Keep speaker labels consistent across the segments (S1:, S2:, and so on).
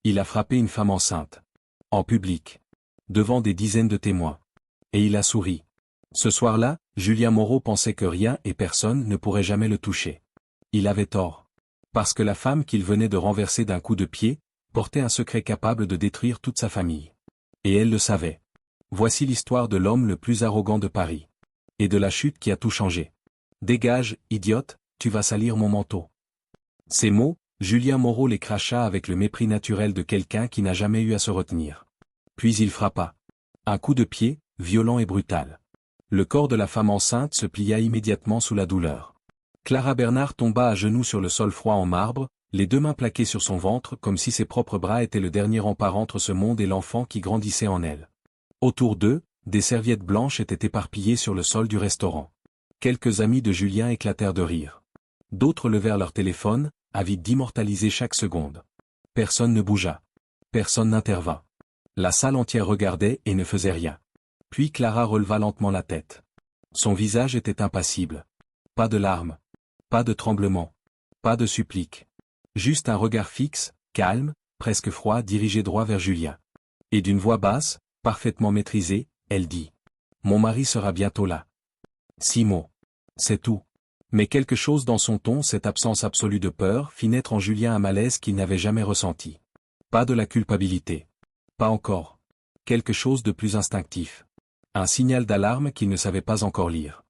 S1: Il a frappé une femme enceinte. En public. Devant des dizaines de témoins. Et il a souri. Ce soir-là, Julien Moreau pensait que rien et personne ne pourrait jamais le toucher. Il avait tort. Parce que la femme qu'il venait de renverser d'un coup de pied, portait un secret capable de détruire toute sa famille. Et elle le savait. Voici l'histoire de l'homme le plus arrogant de Paris. Et de la chute qui a tout changé. Dégage, idiote, tu vas salir mon manteau. Ces mots, Julien Moreau les cracha avec le mépris naturel de quelqu'un qui n'a jamais eu à se retenir. Puis il frappa. Un coup de pied, violent et brutal. Le corps de la femme enceinte se plia immédiatement sous la douleur. Clara Bernard tomba à genoux sur le sol froid en marbre, les deux mains plaquées sur son ventre comme si ses propres bras étaient le dernier rempart entre ce monde et l'enfant qui grandissait en elle. Autour d'eux, des serviettes blanches étaient éparpillées sur le sol du restaurant. Quelques amis de Julien éclatèrent de rire. D'autres levèrent leur téléphone, avides d'immortaliser chaque seconde. Personne ne bougea. Personne n'intervint. La salle entière regardait et ne faisait rien. Puis Clara releva lentement la tête. Son visage était impassible. Pas de larmes. Pas de tremblement. Pas de supplique. Juste un regard fixe, calme, presque froid dirigé droit vers Julien. Et d'une voix basse, parfaitement maîtrisée, elle dit. Mon mari sera bientôt là. 6 mots. C'est tout. Mais quelque chose dans son ton, cette absence absolue de peur, fit naître en Julien un malaise qu'il n'avait jamais ressenti. Pas de la culpabilité. Pas encore. Quelque chose de plus instinctif. Un signal d'alarme qu'il ne savait pas encore lire.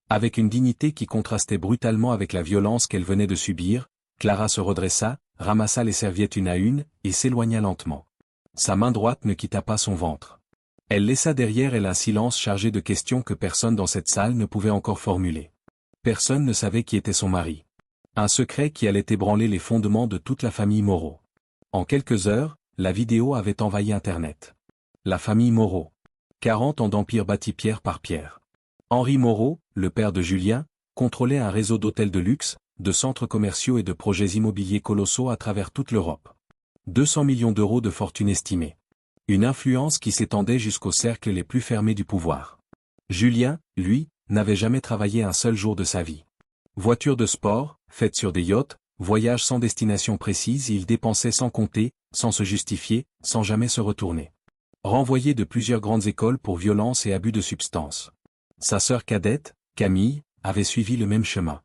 S1: Avec une dignité qui contrastait brutalement avec la violence qu'elle venait de subir, Clara se redressa, ramassa les serviettes une à une, et s'éloigna lentement. Sa main droite ne quitta pas son ventre. Elle laissa derrière elle un silence chargé de questions que personne dans cette salle ne pouvait encore formuler. Personne ne savait qui était son mari. Un secret qui allait ébranler les fondements de toute la famille Moreau. En quelques heures, la vidéo avait envahi Internet. La famille Moreau. 40 ans d'empire bâti pierre par pierre. Henri Moreau, le père de Julien, contrôlait un réseau d'hôtels de luxe, de centres commerciaux et de projets immobiliers colossaux à travers toute l'Europe. 200 millions d'euros de fortune estimée. Une influence qui s'étendait jusqu'aux cercles les plus fermés du pouvoir. Julien, lui, n'avait jamais travaillé un seul jour de sa vie. Voiture de sport, fête sur des yachts, voyage sans destination précise, il dépensait sans compter, sans se justifier, sans jamais se retourner. Renvoyé de plusieurs grandes écoles pour violence et abus de substances. Sa sœur cadette, Camille, avait suivi le même chemin.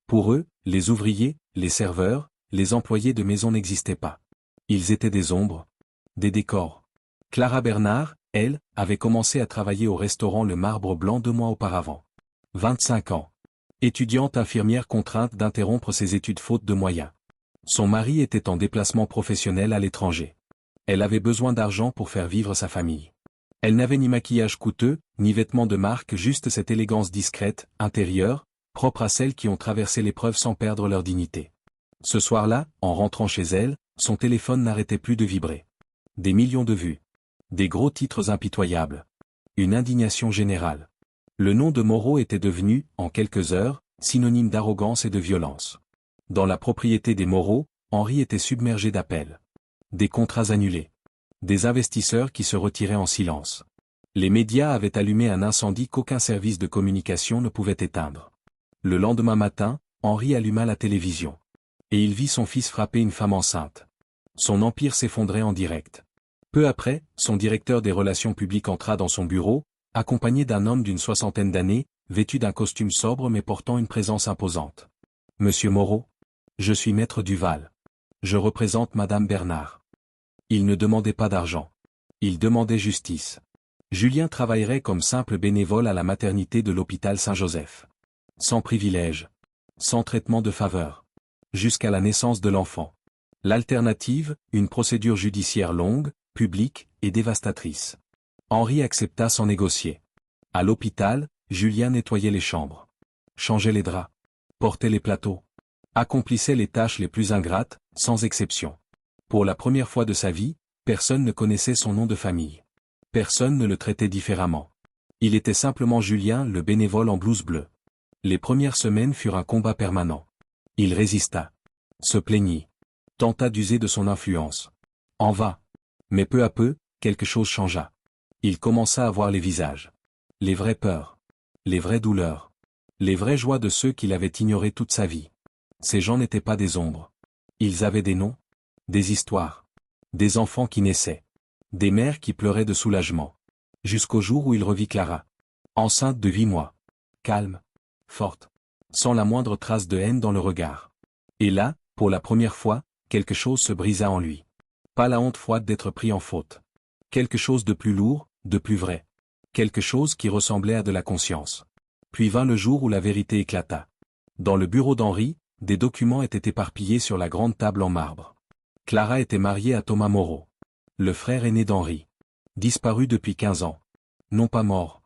S1: Pour eux, les ouvriers, les serveurs, les employés de maison n'existaient pas. Ils étaient des ombres, des décors. Clara Bernard, elle, avait commencé à travailler au restaurant Le Marbre Blanc 2 mois auparavant. 25 ans. Étudiante infirmière contrainte d'interrompre ses études faute de moyens. Son mari était en déplacement professionnel à l'étranger. Elle avait besoin d'argent pour faire vivre sa famille. Elle n'avait ni maquillage coûteux, ni vêtements de marque, juste cette élégance discrète, intérieure, propre à celles qui ont traversé l'épreuve sans perdre leur dignité. Ce soir-là, en rentrant chez elle, son téléphone n'arrêtait plus de vibrer. Des millions de vues. Des gros titres impitoyables. Une indignation générale. Le nom de Moreau était devenu, en quelques heures, synonyme d'arrogance et de violence. Dans la propriété des Moreau, Henri était submergé d'appels. Des contrats annulés. Des investisseurs qui se retiraient en silence. Les médias avaient allumé un incendie qu'aucun service de communication ne pouvait éteindre. Le lendemain matin, Henri alluma la télévision. Et il vit son fils frapper une femme enceinte. Son empire s'effondrait en direct. Peu après, son directeur des relations publiques entra dans son bureau, accompagné d'un homme d'une 60aine d'années, vêtu d'un costume sobre mais portant une présence imposante. « Monsieur Moreau ? Je suis maître Duval. Je représente Madame Bernard. » Il ne demandait pas d'argent. Il demandait justice. Julien travaillerait comme simple bénévole à la maternité de l'hôpital Saint-Joseph. Sans privilège. Sans traitement de faveur. Jusqu'à la naissance de l'enfant. L'alternative, une procédure judiciaire longue, publique et dévastatrice. Henri accepta sans négocier. À l'hôpital, Julien nettoyait les chambres. Changeait les draps. Portait les plateaux. Accomplissait les tâches les plus ingrates, sans exception. Pour la première fois de sa vie, personne ne connaissait son nom de famille. Personne ne le traitait différemment. Il était simplement Julien, le bénévole en blouse bleue. Les premières semaines furent un combat permanent. Il résista. Se plaignit. Tenta d'user de son influence. En vain. Mais peu à peu, quelque chose changea. Il commença à voir les visages. Les vraies peurs. Les vraies douleurs. Les vraies joies de ceux qu'il avait ignorés toute sa vie. Ces gens n'étaient pas des ombres. Ils avaient des noms. Des histoires. Des enfants qui naissaient. Des mères qui pleuraient de soulagement. Jusqu'au jour où il revit Clara. Enceinte de 8 mois. Calme. Forte. Sans la moindre trace de haine dans le regard. Et là, pour la première fois, quelque chose se brisa en lui. Pas la honte froide d'être pris en faute. Quelque chose de plus lourd, de plus vrai. Quelque chose qui ressemblait à de la conscience. Puis vint le jour où la vérité éclata. Dans le bureau d'Henri, des documents étaient éparpillés sur la grande table en marbre. Clara était mariée à Thomas Moreau. Le frère aîné d'Henri. Disparu depuis 15 ans. Non pas mort.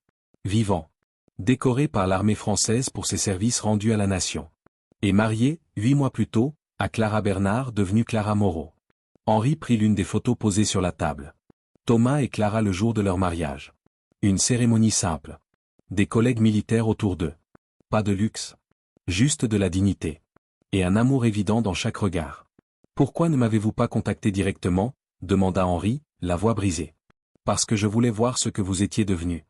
S1: Vivant. Décoré par l'armée française pour ses services rendus à la nation. Et marié, 8 mois plus tôt, à Clara Bernard devenue Clara Moreau. Henri prit l'une des photos posées sur la table. Thomas et Clara le jour de leur mariage. Une cérémonie simple. Des collègues militaires autour d'eux. Pas de luxe. Juste de la dignité. Et un amour évident dans chaque regard. Pourquoi ne m'avez-vous pas contacté directement, demanda Henri, la voix brisée. Parce que je voulais voir ce que vous étiez devenu.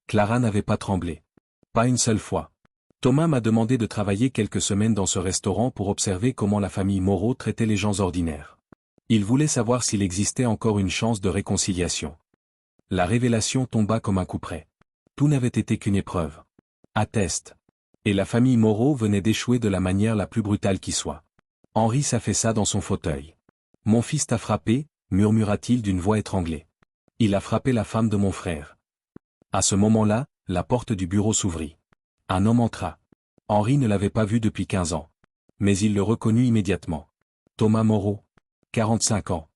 S1: Clara n'avait pas tremblé. Pas une seule fois. Thomas m'a demandé de travailler quelques semaines dans ce restaurant pour observer comment la famille Moreau traitait les gens ordinaires. Il voulait savoir s'il existait encore une chance de réconciliation. La révélation tomba comme un coup près. Tout n'avait été qu'une épreuve. Atteste. Et la famille Moreau venait d'échouer de la manière la plus brutale qui soit. Henri s'affaissa dans son fauteuil. « Mon fils t'a frappé » murmura-t-il d'une voix étranglée. « Il a frappé la femme de mon frère. » À ce moment-là, la porte du bureau s'ouvrit. Un homme entra. Henri ne l'avait pas vu depuis 15 ans. Mais il le reconnut immédiatement. Thomas Moreau. 45 ans.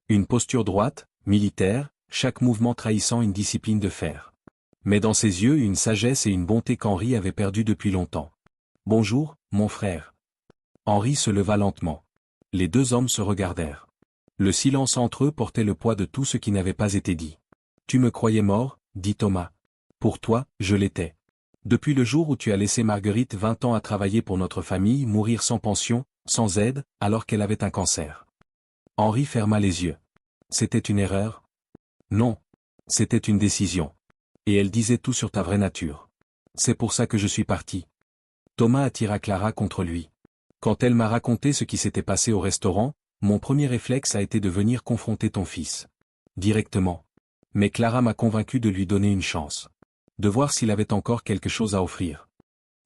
S1: Une posture droite, militaire, chaque mouvement trahissant une discipline de fer. Mais dans ses yeux une sagesse et une bonté qu'Henri avait perdues depuis longtemps. « Bonjour, mon frère. » Henri se leva lentement. Les deux hommes se regardèrent. Le silence entre eux portait le poids de tout ce qui n'avait pas été dit. « Tu me croyais mort, » dit Thomas. « Pour toi, je l'étais. Depuis le jour où tu as laissé Marguerite 20 ans à travailler pour notre famille mourir sans pension, sans aide, alors qu'elle avait un cancer. » Henri ferma les yeux. C'était une erreur? Non. C'était une décision. Et elle disait tout sur ta vraie nature. C'est pour ça que je suis parti. Thomas attira Clara contre lui. Quand elle m'a raconté ce qui s'était passé au restaurant, mon premier réflexe a été de venir confronter ton fils. Directement. Mais Clara m'a convaincu de lui donner une chance. De voir s'il avait encore quelque chose à offrir.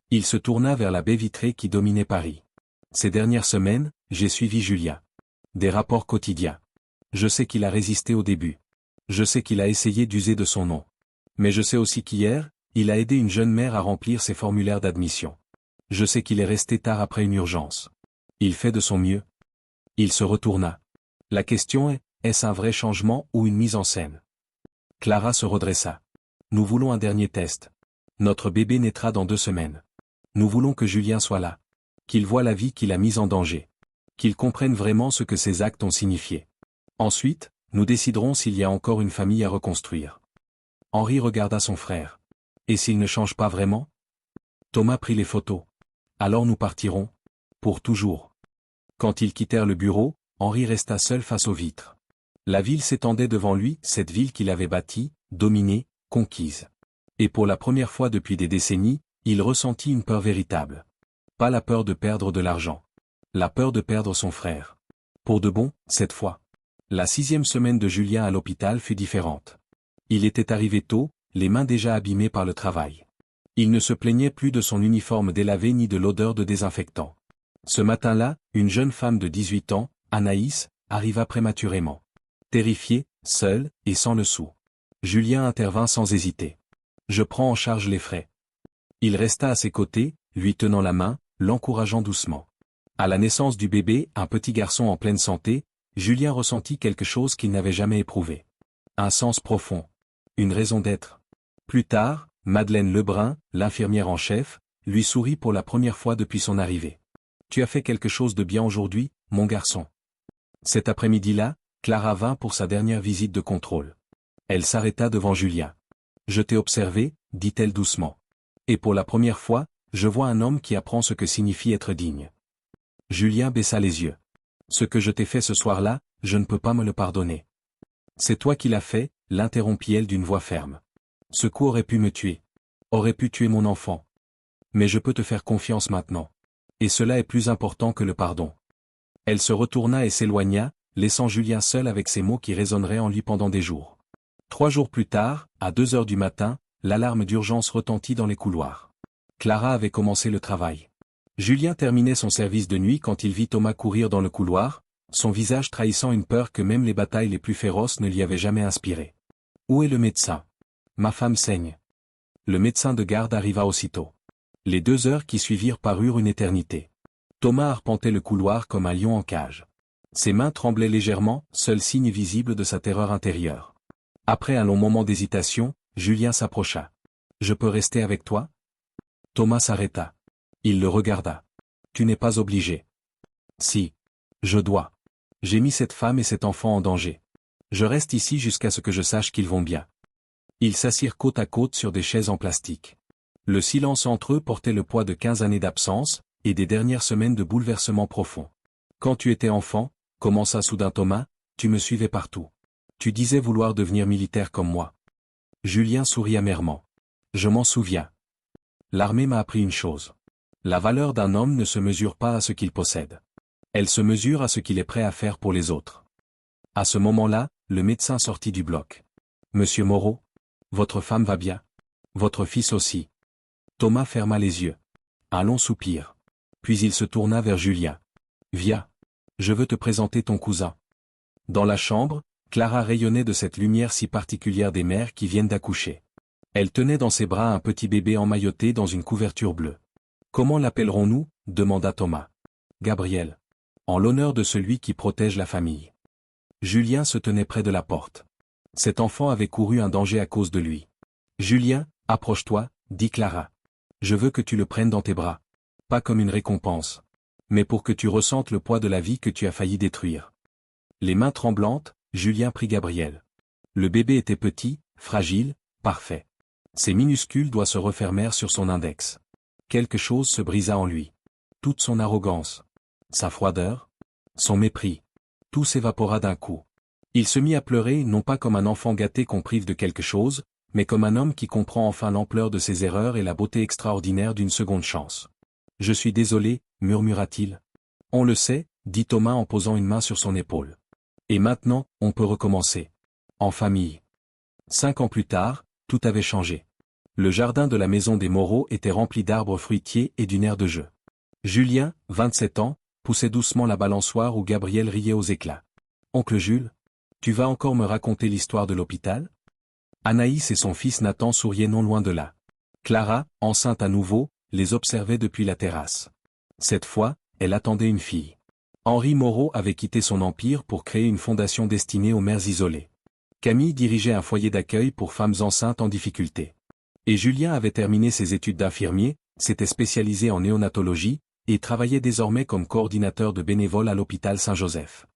S1: Il se tourna vers la baie vitrée qui dominait Paris. Ces dernières semaines, j'ai suivi Julia. Des rapports quotidiens. Je sais qu'il a résisté au début. Je sais qu'il a essayé d'user de son nom. Mais je sais aussi qu'hier, il a aidé une jeune mère à remplir ses formulaires d'admission. Je sais qu'il est resté tard après une urgence. Il fait de son mieux. Il se retourna. La question est, est-ce un vrai changement ou une mise en scène? Clara se redressa. Nous voulons un dernier test. Notre bébé naîtra dans 2 semaines. Nous voulons que Julien soit là. Qu'il voie la vie qu'il a mise en danger. Qu'il comprenne vraiment ce que ses actes ont signifié. Ensuite, nous déciderons s'il y a encore une famille à reconstruire. Henri regarda son frère. Et s'il ne change pas vraiment? Thomas prit les photos. Alors nous partirons. Pour toujours. Quand ils quittèrent le bureau, Henri resta seul face aux vitres. La ville s'étendait devant lui, cette ville qu'il avait bâtie, dominée, conquise. Et pour la première fois depuis des décennies, il ressentit une peur véritable. Pas la peur de perdre de l'argent. La peur de perdre son frère. Pour de bon, cette fois. La 6e semaine de Julien à l'hôpital fut différente. Il était arrivé tôt, les mains déjà abîmées par le travail. Il ne se plaignait plus de son uniforme délavé ni de l'odeur de désinfectant. Ce matin-là, une jeune femme de 18 ans, Anaïs, arriva prématurément. Terrifiée, seule, et sans le sou. Julien intervint sans hésiter. « Je prends en charge les frais. » Il resta à ses côtés, lui tenant la main, l'encourageant doucement. À la naissance du bébé, un petit garçon en pleine santé, Julien ressentit quelque chose qu'il n'avait jamais éprouvé. Un sens profond. Une raison d'être. Plus tard, Madeleine Lebrun, l'infirmière en chef, lui sourit pour la première fois depuis son arrivée. « Tu as fait quelque chose de bien aujourd'hui, mon garçon. » Cet après-midi-là, Clara vint pour sa dernière visite de contrôle. Elle s'arrêta devant Julien. « Je t'ai observé, dit-elle doucement. Et pour la première fois, je vois un homme qui apprend ce que signifie être digne. » Julien baissa les yeux. « Ce que je t'ai fait ce soir-là, je ne peux pas me le pardonner. »« C'est toi qui l'as fait, » l'interrompit-elle d'une voix ferme. « Ce coup aurait pu me tuer. Aurait pu tuer mon enfant. Mais je peux te faire confiance maintenant. Et cela est plus important que le pardon. » Elle se retourna et s'éloigna, laissant Julien seul avec ces mots qui résonneraient en lui pendant des jours. 3 jours plus tard, à 2 heures du matin, l'alarme d'urgence retentit dans les couloirs. Clara avait commencé le travail. Julien terminait son service de nuit quand il vit Thomas courir dans le couloir, son visage trahissant une peur que même les batailles les plus féroces ne lui avaient jamais inspirée. « Où est le médecin ? Ma femme saigne. » Le médecin de garde arriva aussitôt. Les 2 heures qui suivirent parurent une éternité. Thomas arpentait le couloir comme un lion en cage. Ses mains tremblaient légèrement, seul signe visible de sa terreur intérieure. Après un long moment d'hésitation, Julien s'approcha. « Je peux rester avec toi ?» Thomas s'arrêta. Il le regarda. « Tu n'es pas obligé. »« Si. Je dois. J'ai mis cette femme et cet enfant en danger. Je reste ici jusqu'à ce que je sache qu'ils vont bien. » Ils s'assirent côte à côte sur des chaises en plastique. Le silence entre eux portait le poids de 15 années d'absence, et des dernières semaines de bouleversements profonds. « Quand tu étais enfant, » commença soudain Thomas, « tu me suivais partout. Tu disais vouloir devenir militaire comme moi. » Julien sourit amèrement. « Je m'en souviens. L'armée m'a appris une chose. La valeur d'un homme ne se mesure pas à ce qu'il possède. Elle se mesure à ce qu'il est prêt à faire pour les autres. » À ce moment-là, le médecin sortit du bloc. « Monsieur Moreau, votre femme va bien. Votre fils aussi. » Thomas ferma les yeux. Un long soupir. Puis il se tourna vers Julien. « Viens. Je veux te présenter ton cousin. » Dans la chambre, Clara rayonnait de cette lumière si particulière des mères qui viennent d'accoucher. Elle tenait dans ses bras un petit bébé emmailloté dans une couverture bleue. « Comment l'appellerons-nous » demanda Thomas. « Gabriel. En l'honneur de celui qui protège la famille. » Julien se tenait près de la porte. Cet enfant avait couru un danger à cause de lui. « Julien, approche-toi, » dit Clara. « Je veux que tu le prennes dans tes bras. Pas comme une récompense. Mais pour que tu ressentes le poids de la vie que tu as failli détruire. » Les mains tremblantes, Julien prit Gabriel. Le bébé était petit, fragile, parfait. Ses minuscules doigts se refermèrent sur son index. Quelque chose se brisa en lui. Toute son arrogance. Sa froideur. Son mépris. Tout s'évapora d'un coup. Il se mit à pleurer non pas comme un enfant gâté qu'on prive de quelque chose, mais comme un homme qui comprend enfin l'ampleur de ses erreurs et la beauté extraordinaire d'une seconde chance. « Je suis désolé, » murmura-t-il. « On le sait, » dit Thomas en posant une main sur son épaule. « Et maintenant, on peut recommencer. En famille. » 5 ans plus tard, tout avait changé. Le jardin de la maison des Moreau était rempli d'arbres fruitiers et d'une aire de jeu. Julien, 27 ans, poussait doucement la balançoire où Gabriel riait aux éclats. « Oncle Jules, tu vas encore me raconter l'histoire de l'hôpital ?» Anaïs et son fils Nathan souriaient non loin de là. Clara, enceinte à nouveau, les observait depuis la terrasse. Cette fois, elle attendait une fille. Henri Moreau avait quitté son empire pour créer une fondation destinée aux mères isolées. Camille dirigeait un foyer d'accueil pour femmes enceintes en difficulté. Et Julien avait terminé ses études d'infirmier, s'était spécialisé en néonatologie, et travaillait désormais comme coordinateur de bénévoles à l'hôpital Saint-Joseph.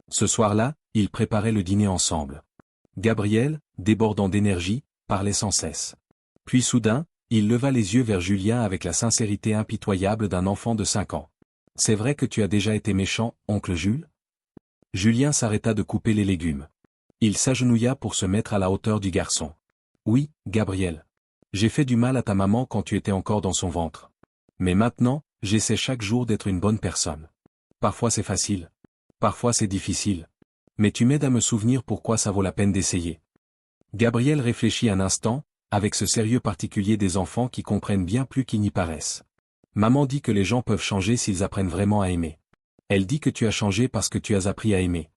S1: Ce soir-là, ils préparaient le dîner ensemble. Gabriel, débordant d'énergie, parlait sans cesse. Puis soudain, il leva les yeux vers Julien avec la sincérité impitoyable d'un enfant de 5 ans. « C'est vrai que tu as déjà été méchant, oncle Jules ?» Julien s'arrêta de couper les légumes. Il s'agenouilla pour se mettre à la hauteur du garçon. « Oui, Gabriel. J'ai fait du mal à ta maman quand tu étais encore dans son ventre. Mais maintenant, j'essaie chaque jour d'être une bonne personne. Parfois c'est facile. Parfois c'est difficile. Mais tu m'aides à me souvenir pourquoi ça vaut la peine d'essayer. » Gabriel réfléchit un instant, avec ce sérieux particulier des enfants qui comprennent bien plus qu'ils n'y paraissent. « Maman dit que les gens peuvent changer s'ils apprennent vraiment à aimer. Elle dit que tu as changé parce que tu as appris à aimer.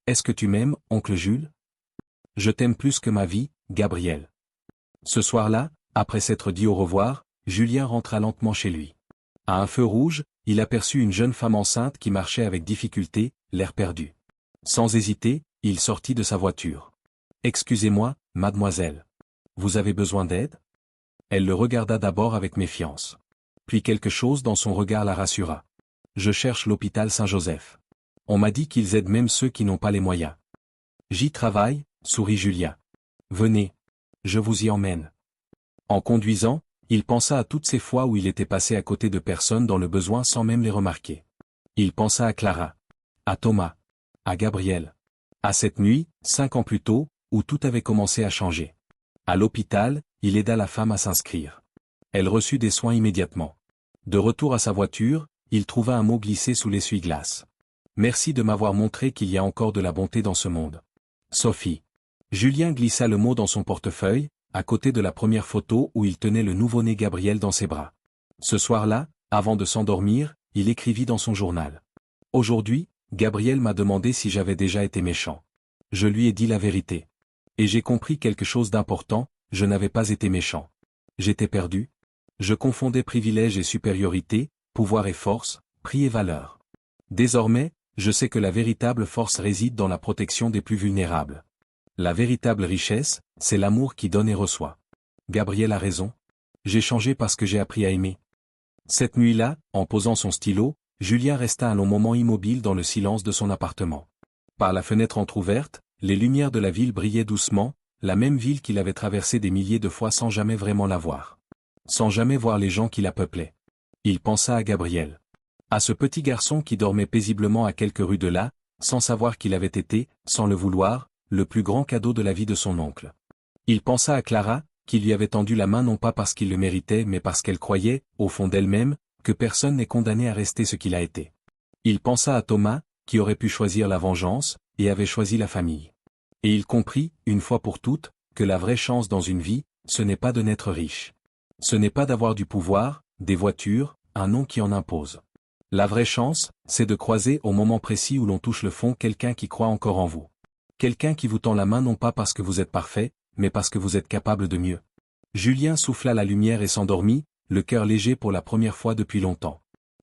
S1: Est-ce que tu m'aimes, oncle Jules ? » « Je t'aime plus que ma vie, Gabriel. » Ce soir-là, après s'être dit au revoir, Julien rentra lentement chez lui. À un feu rouge, il aperçut une jeune femme enceinte qui marchait avec difficulté, l'air perdu. Sans hésiter, il sortit de sa voiture. « Excusez-moi, mademoiselle. Vous avez besoin d'aide ?» Elle le regarda d'abord avec méfiance. Puis quelque chose dans son regard la rassura. « Je cherche l'hôpital Saint-Joseph. On m'a dit qu'ils aident même ceux qui n'ont pas les moyens. »« J'y travaille, » sourit Julien. « Venez. Je vous y emmène. » En conduisant, il pensa à toutes ces fois où il était passé à côté de personnes dans le besoin sans même les remarquer. Il pensa à Clara. À Thomas. À Gabriel. À cette nuit, 5 ans plus tôt, où tout avait commencé à changer. À l'hôpital, il aida la femme à s'inscrire. Elle reçut des soins immédiatement. De retour à sa voiture, il trouva un mot glissé sous l'essuie-glace. Merci de m'avoir montré qu'il y a encore de la bonté dans ce monde. Sophie. Julien glissa le mot dans son portefeuille, à côté de la première photo où il tenait le nouveau-né Gabriel dans ses bras. Ce soir-là, avant de s'endormir, il écrivit dans son journal. Aujourd'hui, Gabriel m'a demandé si j'avais déjà été méchant. Je lui ai dit la vérité. Et j'ai compris quelque chose d'important, je n'avais pas été méchant. J'étais perdu. Je confondais privilège et supériorité, pouvoir et force, prix et valeur. Désormais, je sais que la véritable force réside dans la protection des plus vulnérables. La véritable richesse, c'est l'amour qui donne et reçoit. Gabriel a raison. J'ai changé parce que j'ai appris à aimer. Cette nuit-là, en posant son stylo, Julien resta un long moment immobile dans le silence de son appartement. Par la fenêtre entr'ouverte, les lumières de la ville brillaient doucement, la même ville qu'il avait traversée des milliers de fois sans jamais vraiment la voir. Sans jamais voir les gens qui la peuplaient. Il pensa à Gabriel. À ce petit garçon qui dormait paisiblement à quelques rues de là, sans savoir qu'il avait été, sans le vouloir, le plus grand cadeau de la vie de son oncle. Il pensa à Clara, qui lui avait tendu la main non pas parce qu'il le méritait mais parce qu'elle croyait, au fond d'elle-même, que personne n'est condamné à rester ce qu'il a été. Il pensa à Thomas, qui aurait pu choisir la vengeance, et avait choisi la famille. Et il comprit, une fois pour toutes, que la vraie chance dans une vie, ce n'est pas de naître riche. Ce n'est pas d'avoir du pouvoir, des voitures, un nom qui en impose. La vraie chance, c'est de croiser au moment précis où l'on touche le fond quelqu'un qui croit encore en vous. Quelqu'un qui vous tend la main non pas parce que vous êtes parfait, mais parce que vous êtes capable de mieux. Julien souffla la lumière et s'endormit, le cœur léger pour la première fois depuis longtemps.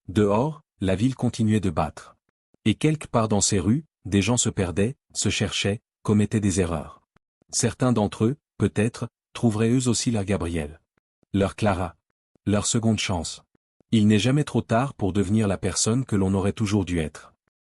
S1: Dehors, la ville continuait de battre. Et quelque part dans ces rues, des gens se perdaient, se cherchaient, commettaient des erreurs. Certains d'entre eux, peut-être, trouveraient eux aussi leur Gabriel. Leur Clara. Leur seconde chance. Il n'est jamais trop tard pour devenir la personne que l'on aurait toujours dû être.